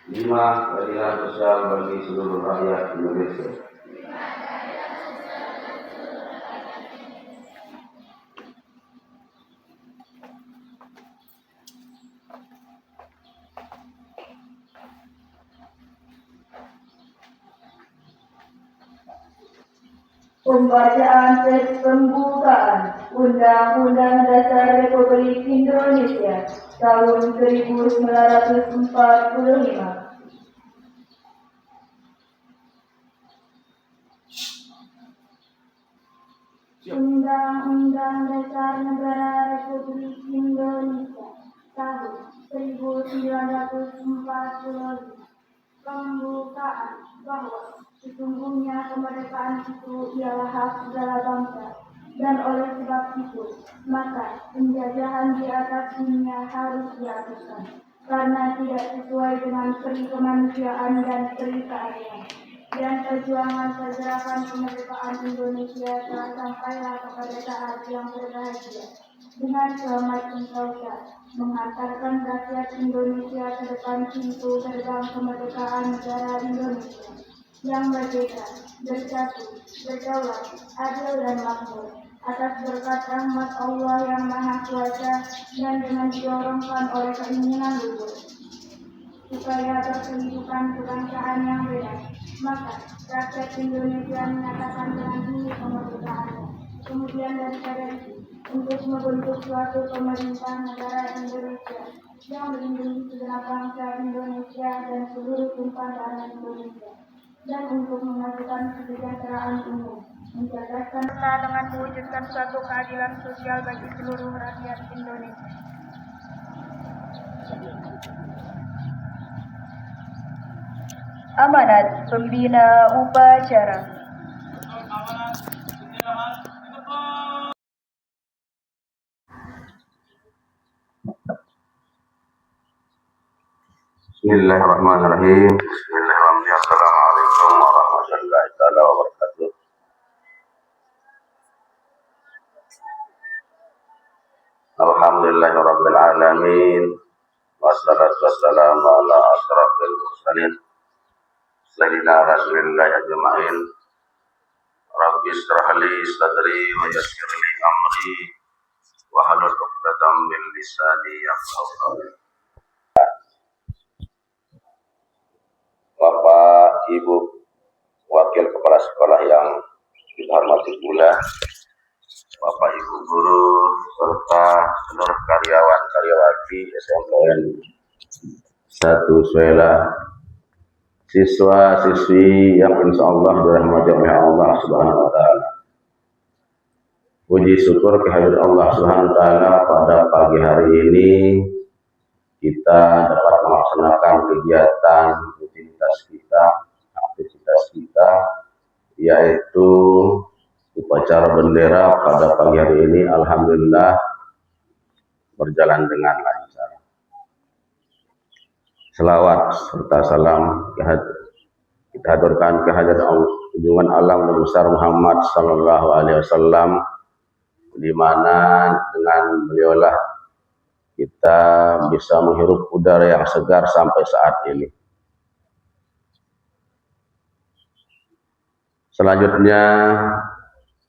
5. Keadilan sosial bagi seluruh rakyat Indonesia. Pembacaan teks pembukaan Undang-Undang Dasar Republik Indonesia tahun 1945. Undang-Undang Dasar Negara Republik Indonesia tahun 1945. Pembukaan bahwa sesungguhnya kemerdekaan itu ialah hak segala bangsa, dan oleh sebab itu maka penjajahan di atas dunia harus dihapuskan karena tidak sesuai dengan peri kemanusiaan dan peri keadilan. Dan perjuangan pergerakan kemerdekaan Indonesia telah sampailah kepada saat yang berbahagia dengan selamat sentosa menghantarkan rakyat Indonesia ke depan pintu gerbang kemerdekaan negara Indonesia yang merdeka, bersatu, berdaulat, adil dan makmur atas berkat rahmat Allah yang Maha Kuasa dan dengan didorongkan oleh keinginan luhur supaya berkehidupan kebangsaan yang bebas, maka rakyat Indonesia menyatakan dengan diri kemerdekaannya. Kemudian daripada itu, untuk membentuk suatu pemerintah negara Indonesia yang melindungi segenap bangsa Indonesia dan seluruh tumpah darah Indonesia, dan untuk memajukan kesejahteraan umum, mencerdaskan serta dengan mewujudkan suatu keadilan sosial bagi seluruh rakyat Indonesia. Amanat Pembina Upacara. Bismillahirrahmanirrahim. Bismillahirrahmanirrahim. Assalamualaikum warahmatullahi wabarakatuh. Alhamdulillahirabbil alamin. Wassalatu wassalamu ala asrofil mursalin sayyidina Rasulillah ajma'in. Rabbi shrah li sadri wa yassir li amri wa hlul 'uqdatam min lisani yafqahu qawli. Bapak, Ibu, Wakil Kepala Sekolah yang kita hormati pula, Bapak Ibu guru serta seluruh karyawan-karyawati SMPN 1 Suela, siswa-siswi yang insya Allah dirahmati oleh Allah Subhanahu wa Ta'ala. Puji syukur kehadirat Allah Subhanahu wa Ta'ala pada pagi hari ini kita dapat melaksanakan kegiatan aktivitas kita, yaitu upacara bendera pada pagi hari ini. Alhamdulillah berjalan dengan lancar. Selawat serta salam kita haturkan kehadirat junjungan alam Nabi besar Muhammad sallallahu alaihi wasallam, di mana dengan beliaulah kita bisa menghirup udara yang segar sampai saat ini. Selanjutnya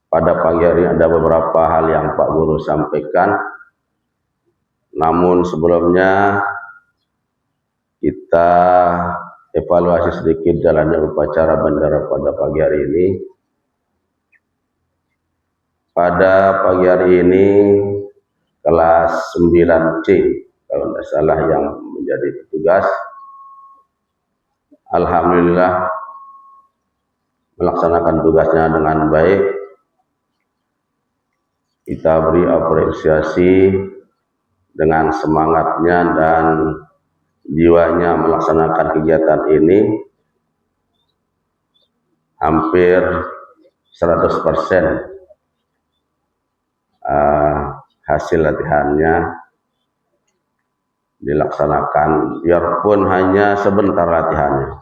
pada pagi hari ada beberapa hal yang Pak Guru sampaikan. Namun sebelumnya kita evaluasi sedikit jalannya upacara bendera pada pagi hari ini. Pada pagi hari ini kelas 9C kalau tidak salah yang menjadi petugas, alhamdulillah melaksanakan tugasnya dengan baik. Kita beri apresiasi dengan semangatnya dan jiwanya melaksanakan kegiatan ini. Hampir 100% hasil latihannya dilaksanakan, biarpun hanya sebentar latihannya.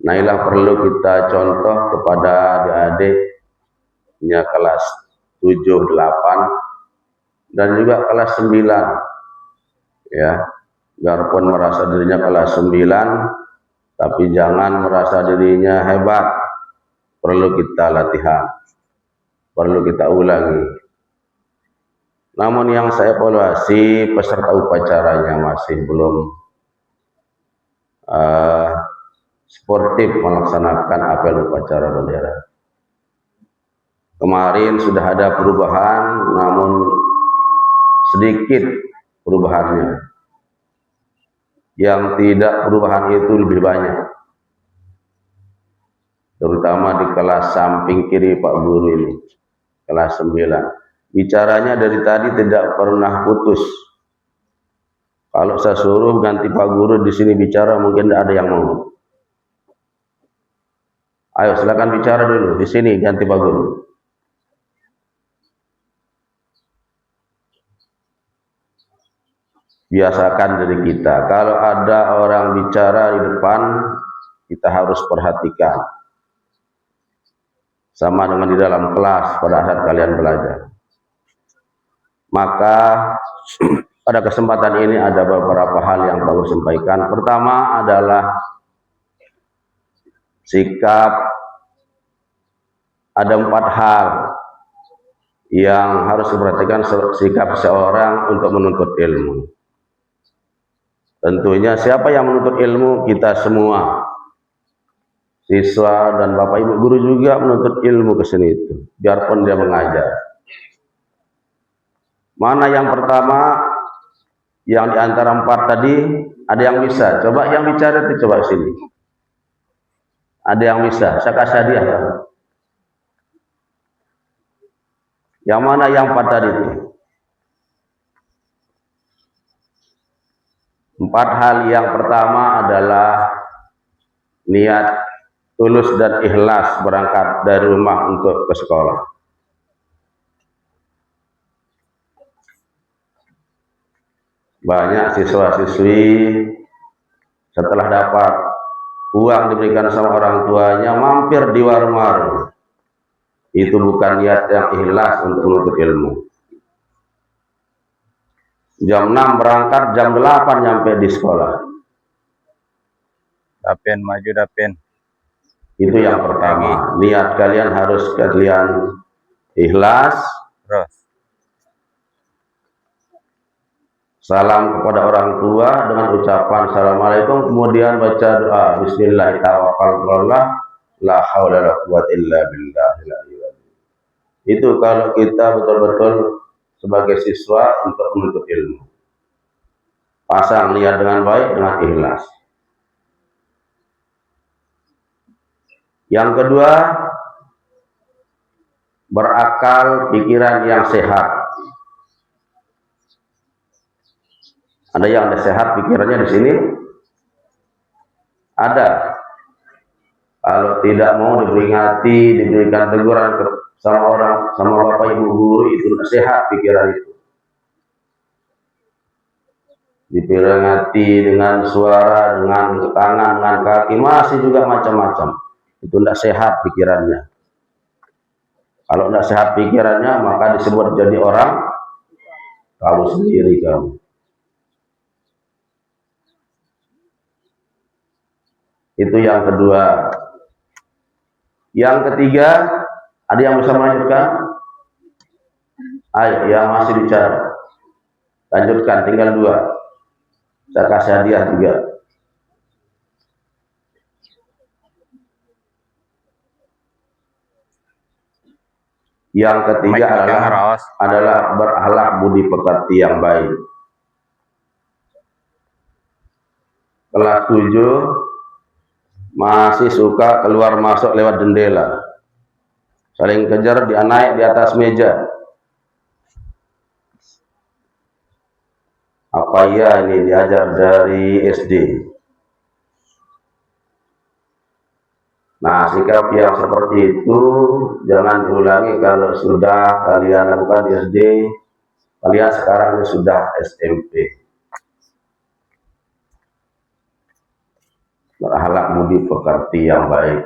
Nah, inilah perlu kita contoh kepada adik-adiknya kelas 7, 8 dan juga kelas 9 ya. Biarpun merasa dirinya kelas 9 tapi jangan merasa dirinya hebat. Perlu kita latihan, perlu kita ulangi. Namun yang saya evaluasi, peserta upacaranya masih belum sportif melaksanakan apel upacara bendera. Kemarin sudah ada perubahan, namun sedikit perubahannya. Yang tidak perubahan itu lebih banyak, terutama di kelas samping kiri Pak Guru ini, kelas 9. Bicaranya dari tadi tidak pernah putus. Kalau saya suruh ganti Pak Guru di sini bicara, mungkin tidak ada yang mau. Ayo silakan bicara dulu di sini, ganti Pak Guru. Biasakan diri kita, kalau ada orang bicara di depan, kita harus perhatikan. Sama dengan di dalam kelas pada saat kalian belajar. Maka pada kesempatan ini ada beberapa hal yang perlu sampaikan. Pertama adalah sikap. Ada 4 hal yang harus diperhatikan sikap seorang untuk menuntut ilmu. Tentunya siapa yang menuntut ilmu? Kita semua. Siswa dan Bapak Ibu guru juga menuntut ilmu ke sini itu, biarpun dia mengajar. Mana yang pertama? Yang di antara 4 tadi, ada yang bisa? Coba yang bicara itu coba sini. Ada yang bisa? Saya kasih hadiah. Yang mana yang 4 tadi itu? 4 hal. Yang pertama adalah niat tulus dan ikhlas berangkat dari rumah untuk ke sekolah. Banyak siswa-siswi setelah dapat uang diberikan sama orang tuanya mampir di warung-warung. Itu bukan niat yang ikhlas untuk menuntut ilmu. Jam 6 berangkat, jam 8 nyampe di sekolah. Dapen maju dapen. Itu yang pertama. Niat kalian harus kalian ikhlas. Terus. Salam kepada orang tua dengan ucapan Assalamualaikum, kemudian baca doa Bismillahirrahmanirrahim, la haula wala quwwata illa billah. Itu kalau kita betul-betul sebagai siswa untuk menuntut ilmu. Pasang niat dengan baik, dengan ikhlas. Yang kedua, berakal, pikiran yang sehat. Ada yang ada sehat pikirannya di sini? Ada. Kalau tidak mau diperingati, diberikan teguran sama orang, sama Bapak Ibu guru, itu tidak sehat pikiran itu. Diperingati dengan suara, dengan tangan, dengan kaki, masih juga macam-macam. Itu tidak sehat pikirannya. Kalau tidak sehat pikirannya, maka disebut jadi orang kamu sendiri kamu. Itu yang kedua. Yang ketiga, ada yang bisa melanjutkan? Ayo, yang masih bicara, lanjutkan, tinggal 2. Saya kasih hadiah juga. Yang ketiga adalah berakhlak budi pekerti yang baik. Kelas 7 masih suka keluar masuk lewat jendela, saling kejar, dia naik di atas meja. Apa iya ini diajar dari SD? Nah, sikap yang seperti itu jangan diulangi kalau sudah kalian lakukan di SD. Kalian sekarang sudah SMP. Berakhlak budi pekerti yang baik.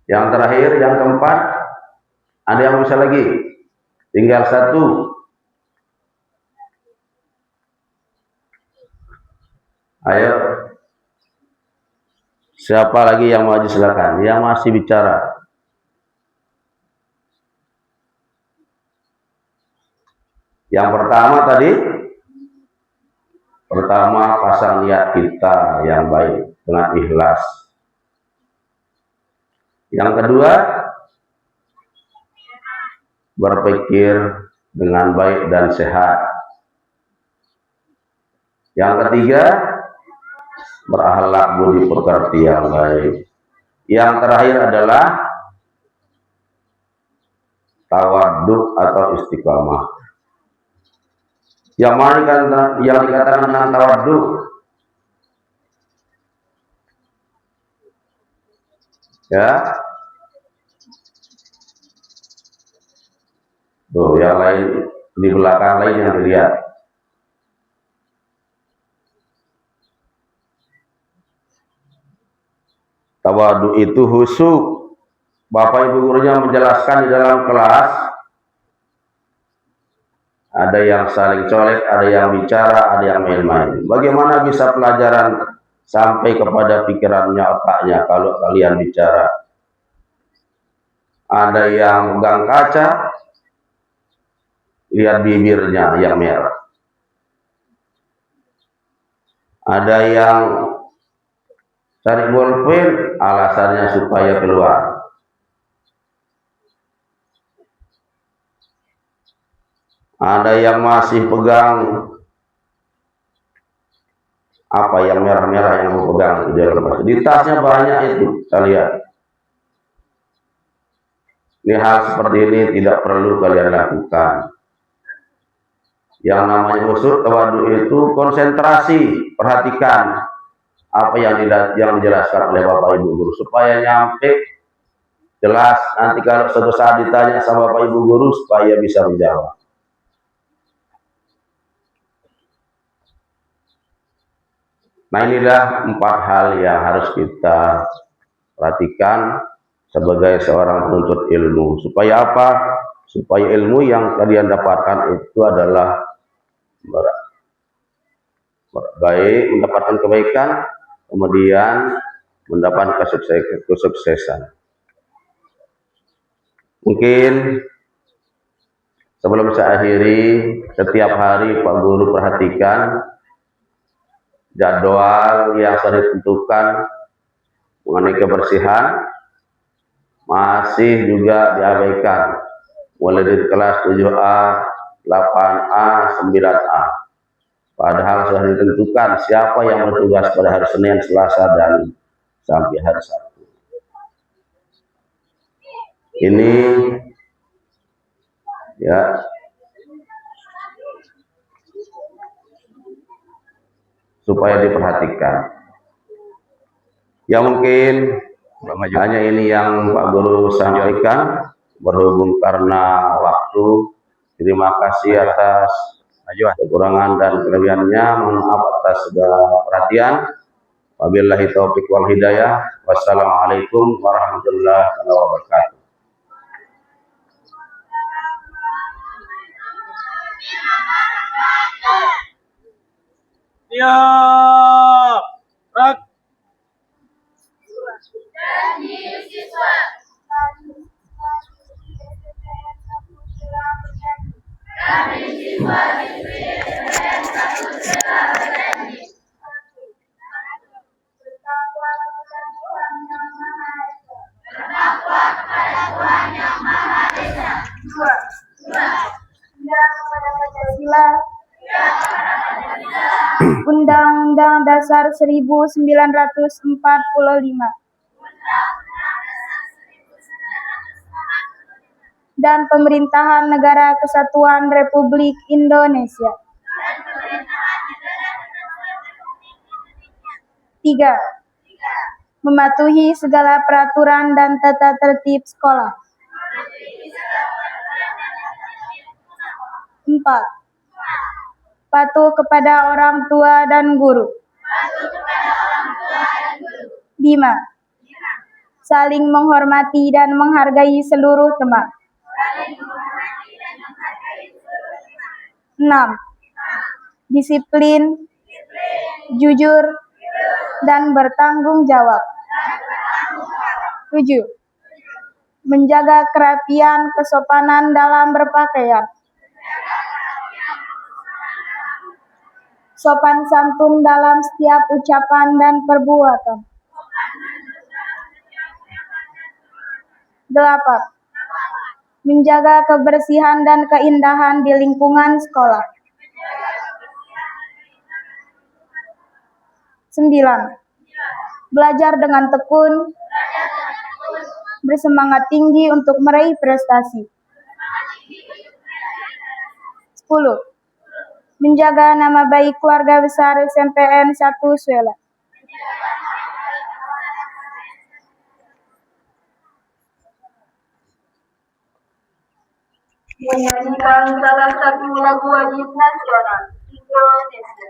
Yang terakhir, yang keempat, ada yang bisa lagi? Tinggal 1. Ayo. Siapa lagi yang maju, silakan. Yang masih bicara. Yang pertama tadi, pasang niat kita yang baik dengan ikhlas. Yang kedua, berpikir dengan baik dan sehat. Yang ketiga, berakhlak budi pekerti yang baik. Yang terakhir adalah tawadhu atau istiqamah. Yang mana yang dikatakan dengan tawadhu? Ya. Tuh, yang lain di belakang lain yang dilihat. Tawadhu itu khusyuk. Bapak Ibu gurunya menjelaskan di dalam kelas, ada yang saling colek, ada yang bicara, ada yang main-main. Bagaimana bisa pelajaran sampai kepada pikirannya, otaknya kalau kalian bicara? Ada yang pegang kaca, lihat bibirnya yang merah. Ada yang cari bolpen, alasannya supaya keluar. Ada yang masih pegang apa yang merah-merah yang mau pegang di tasnya banyak itu, kita lihat. Ini hal seperti ini tidak perlu kalian lakukan. Yang namanya khusyuk tawadhu itu konsentrasi, perhatikan apa yang dijelaskan oleh Bapak Ibu guru supaya nyampe jelas. Nanti kalau suatu saat ditanya sama Bapak Ibu guru supaya bisa menjawab. Nah, inilah 4 hal yang harus kita perhatikan sebagai seorang penuntut ilmu. Supaya apa? Supaya ilmu yang kalian dapatkan itu adalah baik, mendapatkan kebaikan, kemudian mendapatkan kesuksesan. Mungkin sebelum saya akhiri, setiap hari Pak Guru perhatikan jadwal yang sudah ditentukan mengenai kebersihan masih juga diabaikan, mulai dari kelas 7A, 8A, 9A. Padahal sudah ditentukan siapa yang bertugas pada hari Senin, Selasa, dan sampai hari Sabtu. Ini ya supaya diperhatikan. Ya mungkin hanya ini yang Pak Guru sampaikan, berhubung karena waktu. Terima kasih atas kekurangan dan kelebihannya. Mohon maaf atas segala perhatian. Wabillahi taufiq wal hidayah. Wassalamualaikum warahmatullahi wabarakatuh. Ya, rak. Undang-Undang Dasar 1945. Dan Pemerintahan Negara Kesatuan Republik Indonesia. 3. Mematuhi segala peraturan dan tata tertib sekolah. 4. Patuh kepada orang tua dan guru. 5. Saling menghormati dan menghargai seluruh teman. 6. Disiplin jujur, dan bertanggung jawab. 7. Menjaga kerapian kesopanan dalam berpakaian. Sopan santun dalam setiap ucapan dan perbuatan. 8. Menjaga kebersihan dan keindahan di lingkungan sekolah. 9. Belajar dengan tekun, bersemangat tinggi untuk meraih prestasi. 10. Menjaga nama baik keluarga besar SMPN 1 Suela. Menyanyikan salah satu lagu wajib nasional Indonesia.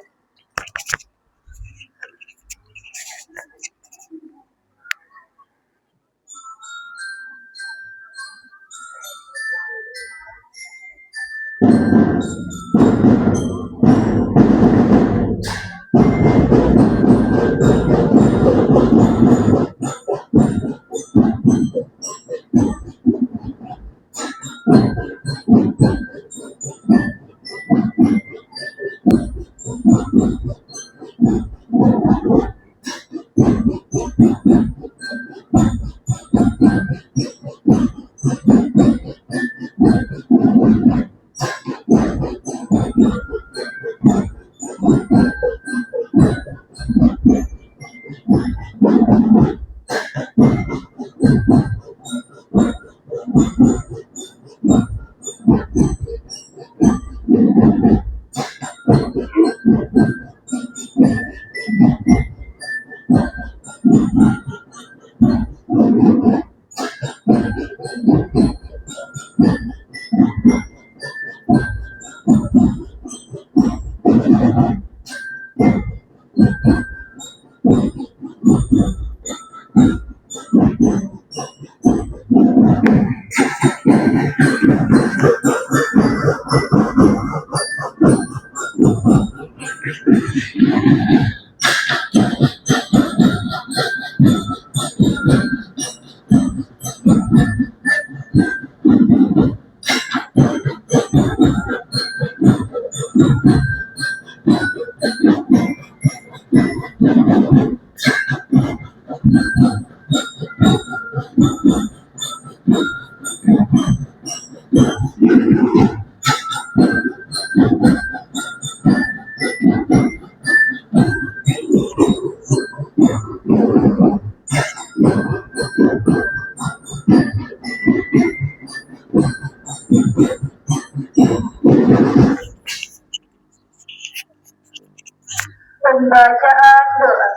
Pembacaan doa.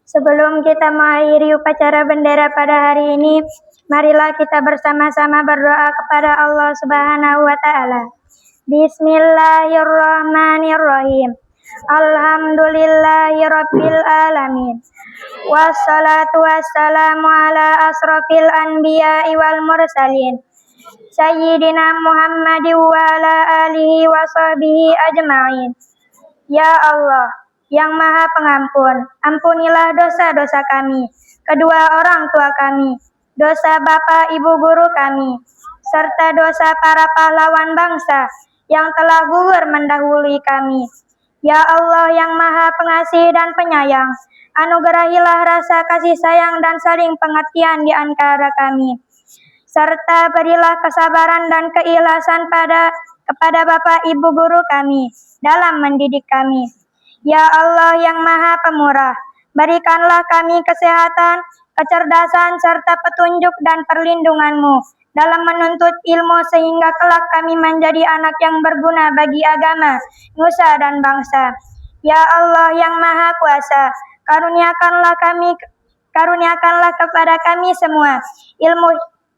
Sebelum kita mengakhiri upacara bendera pada hari ini, marilah kita bersama-sama berdoa kepada Allah Subhanahu wa Ta'ala. Bismillahirrahmanirrahim. Alhamdulillahirabbil alamin. Wassalatu wassalamu ala asrofil anbiya'i wal mursalin. Sayyidina Muhammadin wa ala alihi wa sahbihi ajma'in. Ya Allah, yang Maha Pengampun, ampunilah dosa-dosa kami, kedua orang tua kami, dosa Bapak Ibu guru kami, serta dosa para pahlawan bangsa yang telah gugur mendahului kami. Ya Allah yang Maha Pengasih dan Penyayang, anugerahilah rasa kasih sayang dan saling pengertian di antara kami, serta berilah kesabaran dan keikhlasan kepada Bapak Ibu guru kami dalam mendidik kami. Ya Allah yang Maha Pemurah, berikanlah kami kesehatan, kecerdasan, serta petunjuk dan perlindungan-Mu dalam menuntut ilmu sehingga kelak kami menjadi anak yang berguna bagi agama, nusa dan bangsa. Ya Allah yang Maha Kuasa, karuniakanlah kepada kami semua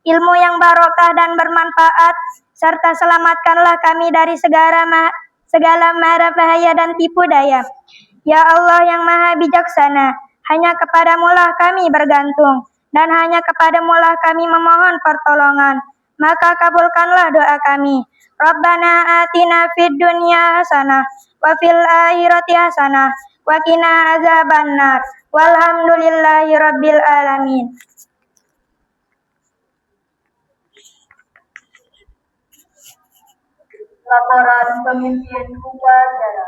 ilmu yang barokah dan bermanfaat, serta selamatkanlah kami dari segala mara bahaya dan tipu daya. Ya Allah yang Maha Bijaksana, hanya kepadamu lah kami bergantung, dan hanya kepadamu lah kami memohon pertolongan. maka kabulkanlah doa kami. Rabbana atina fid dunya hasanah wa fil akhirati hasanah wa qina azabannar. Walhamdulillahi rabbil alamin. Laporan pemimpin upacara.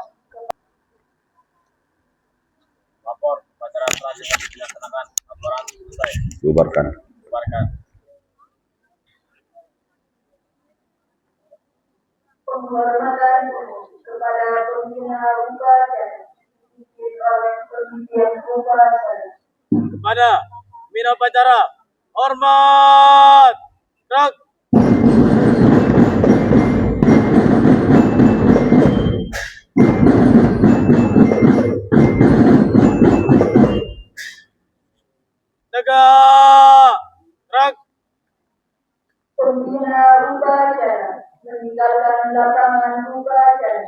Lapor upacara telah dilaksanakan. Laporan selesai. Bubarkan. Bubarkan. Penghormatan kepada pembina upacara dipimpin oleh pemimpin upacara. Kepada pembina upacara, hormat. Gerak. Tegak. Gerak. Pembina upacara meninggalkan lapangan upacara.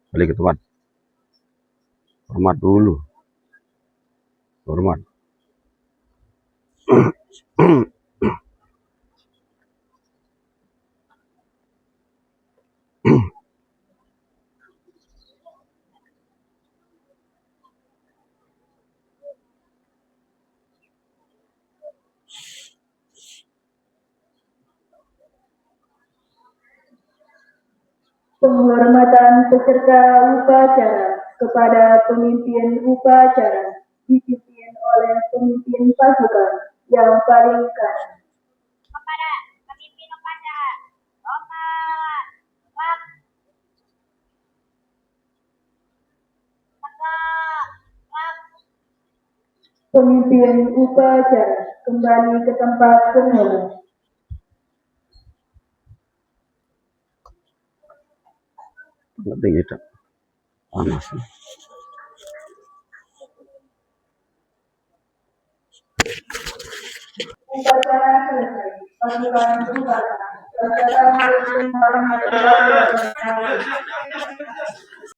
Balik ke tempat. Hormat dulu. Hormat. Penghormatan peserta upacara kepada pemimpin upacara dipimpin oleh pemimpin pasukan yang paling kanan. Kepada pemimpin upacara, hormat. Gerak. Tegak. Gerak. Pemimpin upacara kembali ke tempat semula. Tinggi tak. Panas. Upacara selesai. Pasukan upacara. Wassalamualaikum warahmatullahi wabarakatuh.